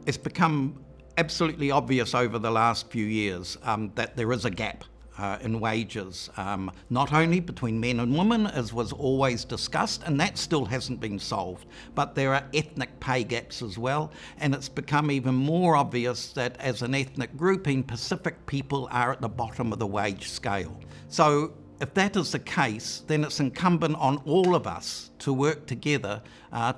It's become absolutely obvious over the last few years that there is a gap in wages, not only between men and women, as was always discussed, and that still hasn't been solved, but there are ethnic pay gaps as well, and it's become even more obvious that as an ethnic grouping, Pacific people are at the bottom of the wage scale. So if that is the case, then it's incumbent on all of us to work together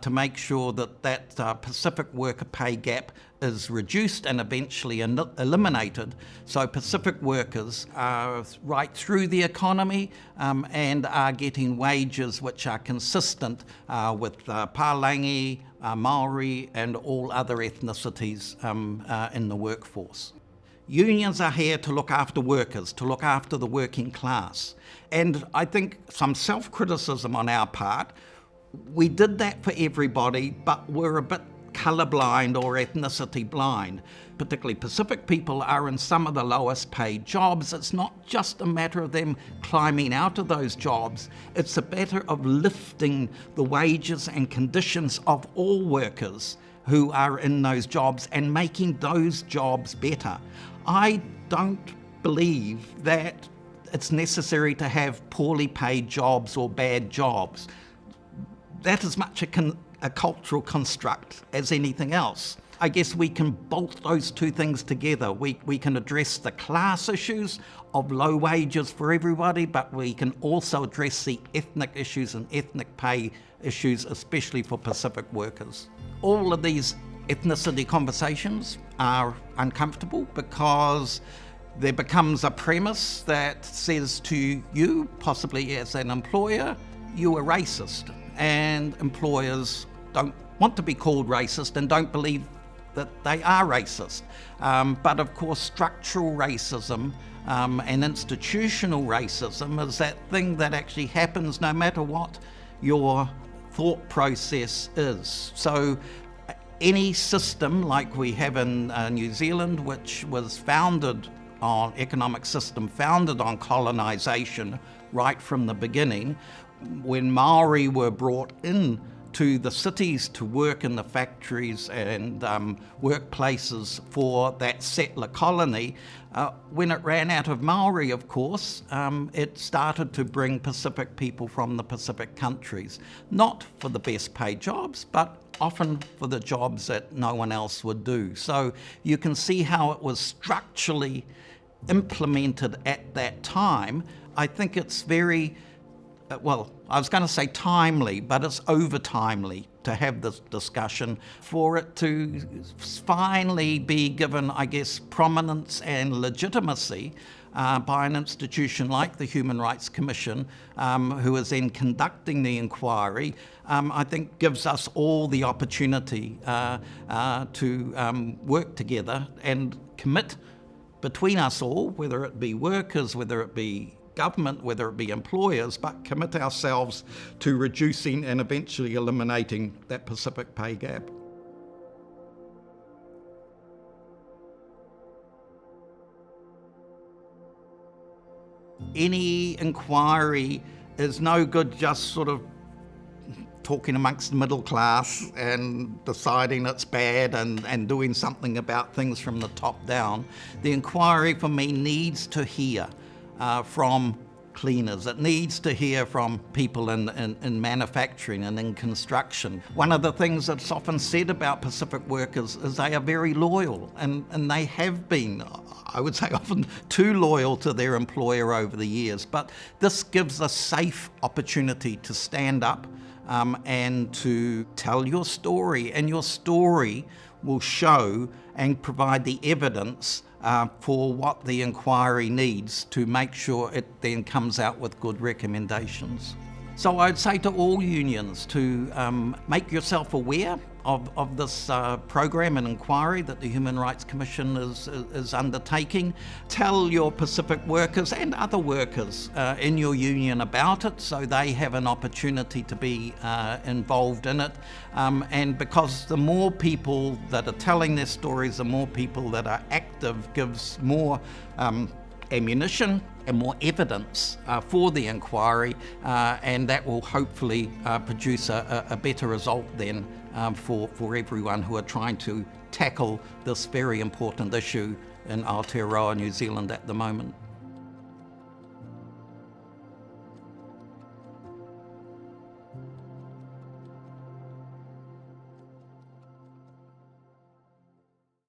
to make sure that Pacific worker pay gap is reduced and eventually eliminated, so Pacific workers are right through the economy and are getting wages which are consistent with Palangi, Maori and all other ethnicities in the workforce. Unions are here to look after workers, to look after the working class. And I think some self-criticism on our part, we did that for everybody, but we're a bit colourblind or ethnicity blind. Particularly Pacific people are in some of the lowest paid jobs. It's not just a matter of them climbing out of those jobs. It's a matter of lifting the wages and conditions of all workers who are in those jobs and making those jobs better. I don't believe that it's necessary to have poorly paid jobs or bad jobs. That is much a cultural construct as anything else. I guess we can bolt those two things together. We can address the class issues of low wages for everybody, but we can also address the ethnic issues and ethnic pay issues, especially for Pacific workers. All of these ethnicity conversations are uncomfortable because there becomes a premise that says to you, possibly as an employer, you are racist, and employers don't want to be called racist and don't believe that they are racist. But of course, structural racism and institutional racism is that thing that actually happens no matter what your thought process is. So any system like we have in New Zealand, which was founded on economic system, founded on colonisation right from the beginning, when Maori were brought in to the cities to work in the factories and workplaces for that settler colony, when it ran out of Maori, of course, it started to bring Pacific people from the Pacific countries, not for the best paid jobs, but often for the jobs that no one else would do. So you can see how it was structurally implemented at that time. I think it's very, well, I was going to say timely, but it's over-timely to have this discussion for it to finally be given, I guess, prominence and legitimacy by an institution like the Human Rights Commission, who is then conducting the inquiry. I think gives us all the opportunity to work together and commit between us all, whether it be workers, whether it be government, whether it be employers, but commit ourselves to reducing and eventually eliminating that Pacific pay gap. Any inquiry is no good just sort of talking amongst the middle class and deciding it's bad and doing something about things from the top down. The inquiry for me needs to hear from cleaners. It needs to hear from people in manufacturing and in construction. One of the things that's often said about Pacific workers is they are very loyal, and they have been, I would say, often too loyal to their employer over the years. But this gives a safe opportunity to stand up and to tell your story, and your story will show and provide the evidence for what the inquiry needs to make sure it then comes out with good recommendations. So I'd say to all unions to make yourself aware of this program and inquiry that the Human Rights Commission is undertaking. Tell your Pacific workers and other workers in your union about it so they have an opportunity to be involved in it. And because the more people that are telling their stories, the more people that are active gives more ammunition and more evidence for the inquiry, and that will hopefully produce a better result then for everyone who are trying to tackle this very important issue in Aotearoa, New Zealand at the moment.